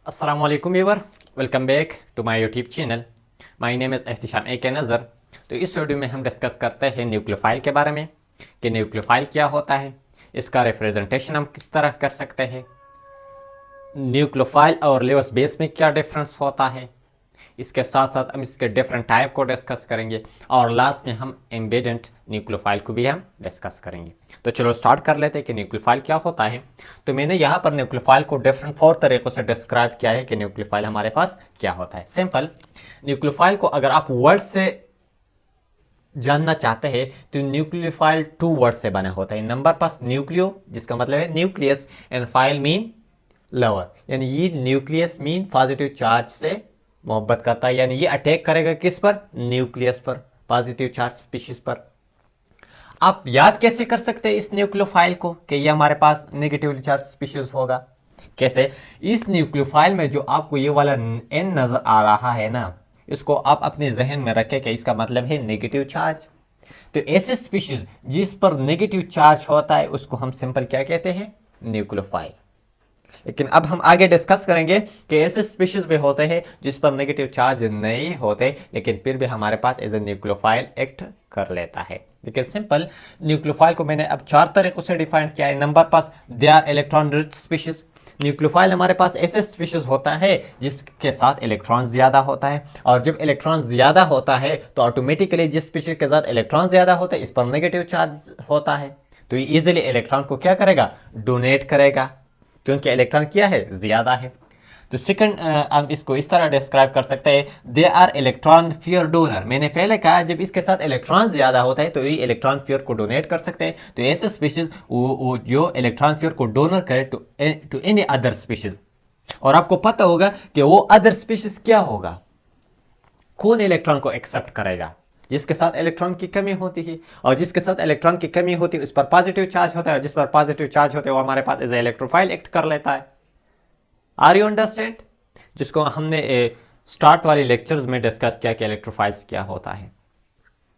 अस्सलामुअलैकुम viewer, welcome back to my YouTube channel. My name is Ehtisham A K Nazar. तो इस video में हम डिस्कस करते हैं न्यूक्लियोफाइल के बारे में कि न्यूक्लियोफाइल क्या होता है, इसका रिप्रेजेंटेशन हम किस तरह कर सकते हैं, न्यूक्लियोफाइल और लेवस बेस में क्या डिफरेंस होता है, इसके साथ साथ हम इसके डिफरेंट टाइप को डिस्कस करेंगे और लास्ट में हम एम्बेडेंट न्यूक्लियोफाइल को भी हम डिस्कस करेंगे। तो चलो स्टार्ट कर लेते हैं कि न्यूक्लियोफाइल क्या होता है। तो मैंने यहाँ पर न्यूक्लियोफाइल को डिफरेंट 4 तरीकों से डिस्क्राइब किया है कि न्यूक्लियोफाइल हमारे पास क्या होता है। सिंपल, न्यूक्लियोफाइल को अगर आप वर्ड से जानना चाहते हैं तो न्यूक्लियोफाइल 2 वर्ड से बना होता है। नंबर पास न्यूक्लियो जिसका मतलब है nucleus and file mean lover, यानी ये न्यूक्लियस मीन पॉजिटिव चार्ज से मोहब्बत करता है, यानी ये अटैक करेगा किस पर, न्यूक्लियस पर, पॉजिटिव चार्ज स्पीशीज पर। आप याद कैसे कर सकते हैं इस न्यूक्लियोफाइल को कि ये हमारे पास नेगेटिवली चार्ज स्पीशीज होगा? कैसे? इस न्यूक्लियोफाइल में जो आपको ये वाला एन नजर आ रहा है ना, इसको आप अपने जहन में रखें कि इसका मतलब है नेगेटिव चार्ज। तो ऐसे स्पीशीज जिस पर नेगेटिव चार्ज होता है उसको हम सिंपल क्या कहते हैं, न्यूक्लियोफाइल। लेकिन अब हम आगे डिस्कस करेंगे कि ऐसे स्पीशीज भी होते हैं जिस पर नेगेटिव चार्ज नहीं होते लेकिन फिर भी हमारे पास एज ए न्यूक्लियोफाइल एक्ट कर लेता है। देखिए सिंपल, न्यूक्लियोफाइल को मैंने अब 4 तरीकों से डिफाइन किया है। नंबर पास they are electron rich species. Nucleophile हमारे पास ऐसे स्पीशीज होता है जिसके साथ इलेक्ट्रॉन ज्यादा होता है, और जब इलेक्ट्रॉन ज्यादा होता है तो ऑटोमेटिकली जिस स्पीशीज के साथ इलेक्ट्रॉन ज्यादा होता है इस पर नेगेटिव चार्ज होता है, तो ये इजिली इलेक्ट्रॉन को क्या करेगा, डोनेट करेगा, क्योंकि इलेक्ट्रॉन क्या है, ज्यादा है। तो सेकंड हम इसको इस तरह डिस्क्राइब कर सकते हैं, they are electron pair donor. मैंने पहले कहा जब इसके साथ इलेक्ट्रॉन ज्यादा होता है तो ये इलेक्ट्रॉन फियर को डोनेट कर सकते हैं। तो ऐसे स्पीशीज वो जो इलेक्ट्रॉन फियर को डोनर करे टू एनी अदर स्पीशीज, और आपको पता होगा कि वो अदर स्पीशीज क्या होगा, कौन इलेक्ट्रॉन को एक्सेप्ट करेगा, जिसके साथ इलेक्ट्रॉन की कमी होती है, और जिसके साथ इलेक्ट्रॉन की कमी होती है उस पर पॉजिटिव चार्ज होता है, और जिस पर पॉजिटिव चार्ज होता है वो हमारे पास एज इलेक्ट्रोफाइल एक्ट कर लेता है। Are you understand? जिसको हमने स्टार्ट वाले लेक्चर्स में डिस्कस किया कि इलेक्ट्रोफाइल्स क्या होता है।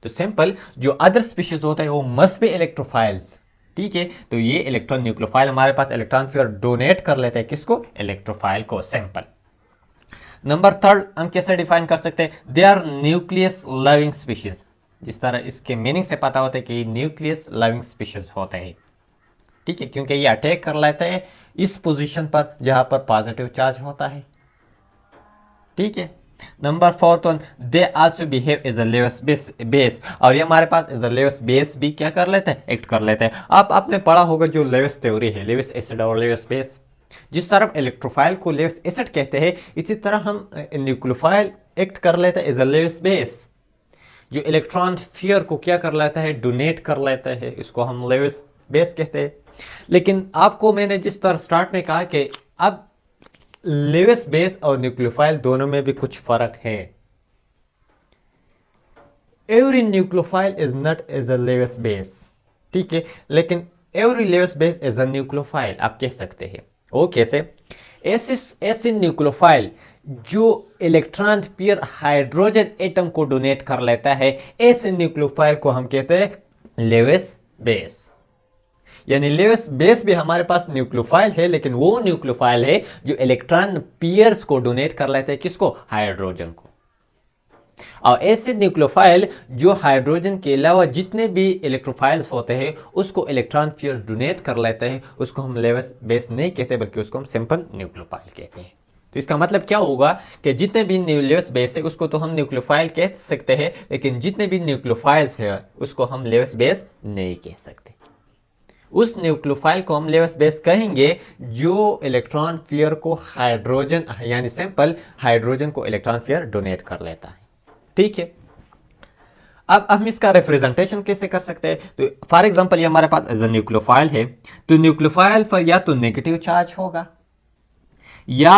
तो सिंपल, जो अदर स्पीशीज होता है वो मस्ट बी इलेक्ट्रोफाइल्स, ठीक है। तो ये इलेक्ट्रॉन न्यूक्लियोफाइल हमारे पास इलेक्ट्रॉन फिर डोनेट कर लेते हैं किसको, इलेक्ट्रोफाइल को। सिंपल। नंबर थर्ड हम कैसे डिफाइन कर सकते हैं, they are nucleus loving species. जिस तरह इसके मीनिंग से पता होता है कि न्यूक्लियस लविंग स्पीशीज होते हैं, ठीक है, क्योंकि ये अटैक कर लेते हैं इस पोजीशन पर जहां पर पॉजिटिव चार्ज होता है, ठीक है। Number fourth one, they also behave as a Lewis base, और ये हमारे पास एज अ लेवस बेस भी क्या कर लेते हैं, एक्ट कर लेते हैं। आपने पढ़ा होगा जो लेविस थ्योरी है, लेविस एसिड और लेविस बेस। जिस तरह इलेक्ट्रोफाइल को लेविस एसिड कहते हैं इसी तरह हम न्यूक्लियोफाइल एक्ट कर लेते हैं एज अ लेविस बेस, जो इलेक्ट्रॉन फियर को क्या कर लेता है, डोनेट कर लेता है, इसको हम लेविस बेस कहते हैं। लेकिन आपको मैंने जिस तरह स्टार्ट में कहा कि अब लेविस बेस और न्यूक्लियोफाइल दोनों में भी कुछ फर्क है। Every nucleophile is not as a Lewis base, ठीक है, लेकिन every Lewis base is a nucleophile आप कह सकते हैं। वो कैसे? ऐसे न्यूक्लियोफाइल जो इलेक्ट्रॉन पेयर हाइड्रोजन एटम को डोनेट कर लेता है, ऐसे न्यूक्लियोफाइल को हम कहते हैं लेविस बेस। यानी लेविस बेस भी हमारे पास न्यूक्लियोफाइल है, लेकिन वो न्यूक्लियोफाइल है जो इलेक्ट्रॉन पेयर्स को डोनेट कर लेते हैं किसको, हाइड्रोजन को। और ऐसे न्यूक्लियोफाइल जो हाइड्रोजन के अलावा जितने भी इलेक्ट्रोफाइल्स होते हैं उसको इलेक्ट्रॉन पेयर डोनेट कर लेते हैं, उसको हम लेविस बेस नहीं कहते बल्कि उसको हम सिंपल न्यूक्लियोफाइल कहते हैं। तो इसका मतलब क्या होगा कि जितने भी लेविस बेस है उसको तो हम न्यूक्लियोफाइल कह सकते हैं, लेकिन जितने भी न्यूक्लियोफाइल्स है उसको हम लेविस बेस नहीं कह सकते। उस न्यूक्लियोफाइल को हम लेविस बेस कहेंगे जो इलेक्ट्रॉन पेयर को हाइड्रोजन, यानी सिंपल हाइड्रोजन को इलेक्ट्रॉन पेयर डोनेट कर लेता है, ठीक है। अब हम इसका रिप्रेजेंटेशन कैसे कर सकते हैं? तो फॉर एग्जांपल ये हमारे पास एज अ न्यूक्लियोफाइल है, तो न्यूक्लियोफाइल पर या तो नेगेटिव चार्ज होगा, या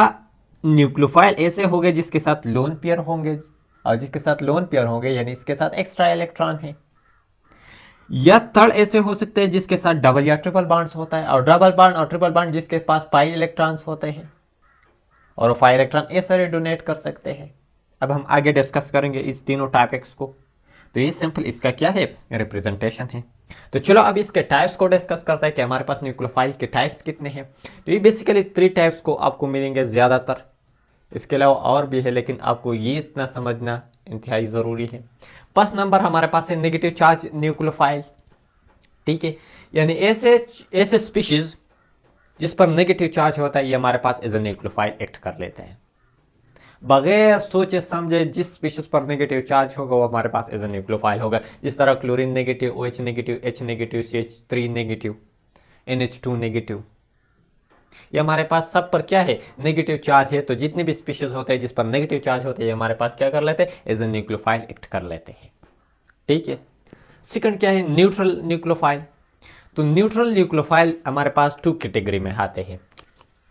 न्यूक्लियोफाइल ऐसे होंगे जिसके साथ लोन पेयर होंगे, और जिसके साथ लोन पेयर होंगे यानी इसके साथ एक्स्ट्रा इलेक्ट्रॉन है, या थर्ड ऐसे हो सकते हैं जिसके साथ डबल या ट्रिपल बॉन्ड्स होता है, और डबल बॉन्ड और ट्रिपल बॉन्ड जिसके पास पाई इलेक्ट्रॉन्स होते हैं, और वो पाई इलेक्ट्रॉन ऐसे डोनेट कर सकते हैं। अब हम आगे डिस्कस करेंगे इस तीनों टाइप्स को। तो ये सिंपल इसका क्या है, रिप्रेजेंटेशन है। तो चलो अब इसके टाइप्स को डिस्कस करते हैं कि हमारे पास न्यूक्लियोफाइल के टाइप्स कितने हैं। तो ये बेसिकली 3 टाइप्स को आपको मिलेंगे ज्यादातर, इसके अलावा और भी है, लेकिन आपको ये इतना समझना इंतहाई ज़रूरी है। फर्स्ट नंबर हमारे पास है नेगेटिव चार्ज न्यूक्लियोफाइल। ठीक है, यानी ऐसे ऐसे स्पीशीज जिस पर नेगेटिव चार्ज होता है ये हमारे पास एज ए न्यूक्लियोफाइल एक्ट कर लेते हैं। बगैर सोचे समझे जिस स्पीशीज पर नेगेटिव चार्ज होगा वो हमारे पास एज ए न्यूक्लियोफाइल होगा। जिस तरह chlorine negative, OH negative, H negative, CH3 negative, NH2 negative, ये हमारे पास सब पर क्या है, नेगेटिव चार्ज है। तो जितने भी स्पीशीज होते हैं जिस पर नेगेटिव चार्ज होते हैं ये हमारे पास क्या कर लेते हैं, एज ए न्यूक्लियोफाइल एक्ट कर लेते हैं। ठीक है, सेकंड क्या है, न्यूट्रल न्यूक्लियोफाइल। तो न्यूट्रल न्यूक्लियोफाइल हमारे पास 2 कैटेगरी में आते हैं।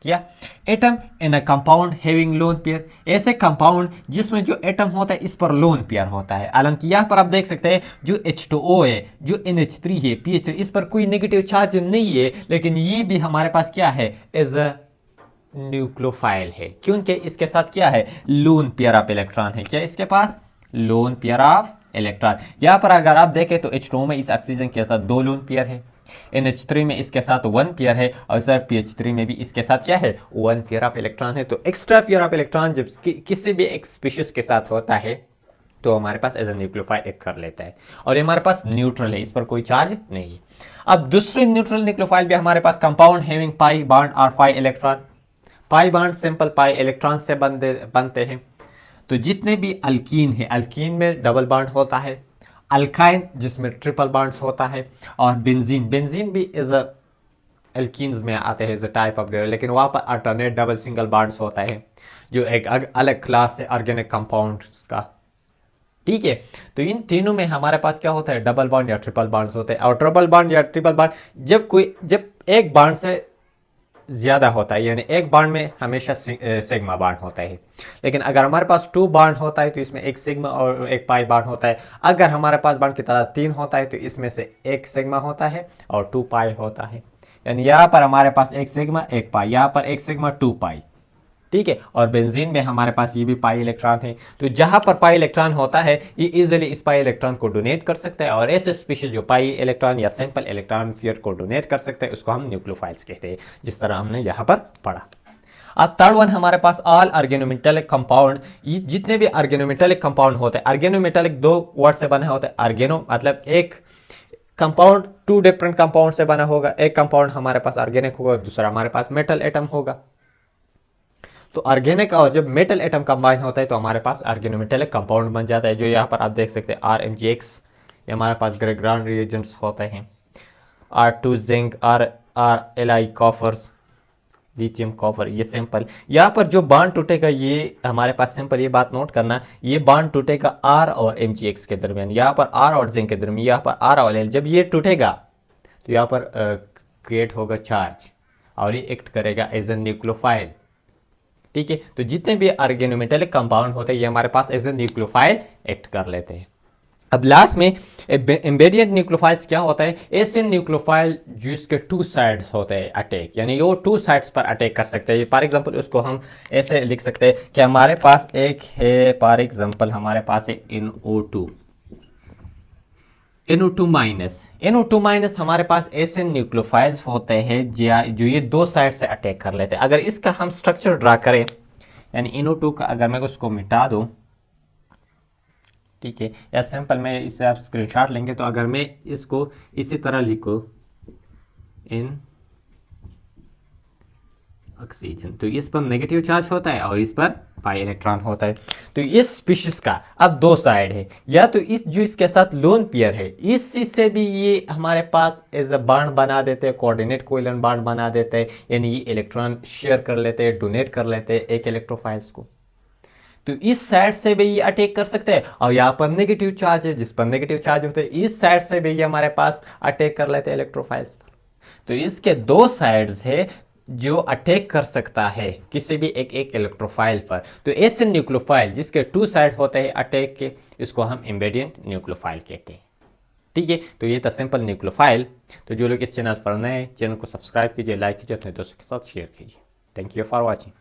क्या, atom in a compound having lone pair, ऐसे कंपाउंड जिसमें जो एटम होता है इस पर लोन पेयर होता है। हालांकि यहाँ पर आप देख सकते हैं जो H2O है, जो NH3 है, PH3, इस पर कोई नेगेटिव चार्ज नहीं है, लेकिन ये भी हमारे पास क्या है, एज अ न्यूक्लियोफाइल है, क्योंकि इसके साथ क्या है, लोन पेयर ऑफ इलेक्ट्रॉन है। क्या इसके पास लोन पेयर ऑफ इलेक्ट्रॉन। यहाँ पर अगर आप देखें तो H2O में इस ऑक्सीजन के साथ 2 लोन पेयर है, NH3 में इसके साथ 1 पेयर है, और सर PH3 में भी इसके साथ क्या है, 1 पेयर ऑफ इलेक्ट्रॉन है। तो एक्स्ट्रा पेयर ऑफ इलेक्ट्रॉन जब किसी भी एक स्पीशीज के साथ होता है तो हमारे पास एज ए न्यूक्लियोफाइल एक्ट कर लेता है, और ये हमारे पास न्यूट्रल है, इस पर कोई चार्ज नहीं है। अब दूसरे न्यूट्रल न्यूक्लियोफाइल भी हमारे पास कंपाउंड हैविंग पाई बॉन्ड और 5 electron. Pi bond simple pi electron से बनते हैं। तो जितने भी अल्कीन है, अल्कीन में डबल बॉन्ड होता है, अल्काइन जिसमें ट्रिपल बॉन्ड्स होता है, और बेंजीन, बेंजीन भी इज एल्कीन्स में आते हैं एज अ टाइप ऑफ, लेकिन वहाँ पर अल्टरनेट डबल सिंगल बॉन्ड्स होता है जो एक अलग क्लास है ऑर्गेनिक कंपाउंड्स का। ठीक है, तो इन तीनों में हमारे पास क्या होता है, डबल बॉन्ड या ट्रिपल बॉन्ड्स होते हैं। और ट्रिपल बॉन्ड या ट्रिपल बॉन्ड जब एक बॉन्ड से ज़्यादा होता है, यानी एक बॉन्ड में हमेशा सिग्मा बॉन्ड होता है, लेकिन अगर हमारे पास 2 बॉन्ड होता है तो इसमें एक सिग्मा और एक पाई बॉन्ड होता है। अगर हमारे पास बॉन्ड की तादाद 3 होता है तो इसमें से एक सिग्मा होता है और 2 पाई होता है। यानी यहाँ पर हमारे पास एक सिग्मा एक पाई, यहाँ पर एक सिग्मा 2 पाई। ठीक है, और बेंजीन में हमारे पास ये भी पाई इलेक्ट्रॉन है। तो जहां पर पाई इलेक्ट्रॉन होता है ये इजीली इस पाई इलेक्ट्रॉन को डोनेट कर सकता है, और ऐसे स्पीशीज जो पाई इलेक्ट्रॉन या सिंपल इलेक्ट्रॉन पेयर को डोनेट कर सकते हैं उसको हम न्यूक्लियोफाइल्स कहते हैं, जिस तरह हमने यहाँ पर पढ़ा। अब थर्ड वन हमारे पास ऑल ऑर्गेनोमेटेलिक कंपाउंड। ये जितने भी ऑर्गेनोमेटेलिक कंपाउंड होते हैं, ऑर्गेनोमेटेलिक 2 वर्ड से बने होते हैं। ऑर्गेनो मतलब एक कंपाउंड 2 डिफरेंट कंपाउंड से बना होगा, एक कंपाउंड हमारे पास ऑर्गेनिक होगा, दूसरा हमारे पास मेटल एटम होगा। तो ऑर्गेनिक और जब मेटल एटम कंबाइन होता है तो हमारे पास ऑर्गेनोमेटेलिक कंपाउंड बन जाता है, जो यहाँ पर आप देख सकते हैं RMgX, ये हमारे पास ग्रेग्रांड रिएजेंट्स होते हैं। R2 zinc, RLi coffers, lithium copper, ये सिंपल। यहाँ पर जो बॉन्ड टूटेगा ये हमारे पास सिंपल, ये बात नोट करना, ये बॉन्ड टूटेगा R और MgX के दरमियान, यहाँ पर R और जिंक के दरमियान, यहाँ पर R और L। जब ये टूटेगा तो यहाँ पर क्रिएट होगा चार्ज और ये एक्ट करेगा एज ए न्यूक्लियोफाइल। ठीक है, तो जितने भी ऑर्गेनोमेटेलिक कंपाउंड होते हैं ये हमारे पास एज ए न्यूक्लियोफाइल एक्ट कर लेते हैं। अब लास्ट में एम्बेडियंट न्यूक्लियोफाइल्स क्या होता है, ऐसे न्यूक्लियोफाइल जिसके 2 साइड्स होते हैं अटैक, यानी वो 2 साइड्स पर अटैक कर सकते हैं। फॉर एग्जांपल उसको हम ऐसे लिख सकते हैं कि हमारे पास एक है, फॉर एग्जांपल हमारे पास है NO2 माइनस हमारे पास ऐसे न्यूक्लियोफाइल्स होते हैं जो ये 2 साइड से अटैक कर लेते हैं। अगर इसका हम स्ट्रक्चर ड्रा करें, यानी NO2 का अगर मैं उसको मिटा दूं, ठीक है, या सिंपल में इसे आप स्क्रीनशॉट लेंगे, तो अगर मैं इसको इसी तरह लिखूं इन ऑक्सीजन, तो इस पर नेगेटिव चार्ज होता है और इस पर पाई इलेक्ट्रॉन होता है। तो इस स्पीशीज का अब 2 साइड है, या तो इस जो इसके साथ लोन पेयर है इसी से भी ये हमारे पास एज अ बॉन्ड बना देते हैं, कोऑर्डिनेट कोवेलेंट बॉन्ड बना देते हैं, यानी ये इलेक्ट्रॉन शेयर कर लेते हैं, डोनेट कर लेते हैं एक इलेक्ट्रोफाइल्स को। तो इस साइड से भी ये अटैक कर सकते हैं, और यहाँ पर नेगेटिव चार्ज है, जिस पर नेगेटिव चार्ज होते हैं इस साइड से भी ये हमारे पास अटैक कर लेते हैं इलेक्ट्रोफाइल्स पर। तो इसके 2 साइड्स है जो अटैक कर सकता है किसी भी एक इलेक्ट्रोफाइल पर। तो ऐसे न्यूक्लियोफाइल जिसके 2 साइड होते हैं अटैक के, इसको हम एम्बेडियंट न्यूक्लियोफाइल कहते हैं। ठीक है, तो ये था सिंपल न्यूक्लियोफाइल। तो जो लोग इस चैनल पर नए हैं, चैनल को सब्सक्राइब कीजिए, लाइक कीजिए, अपने दोस्तों के साथ शेयर कीजिए। Thank you for watching.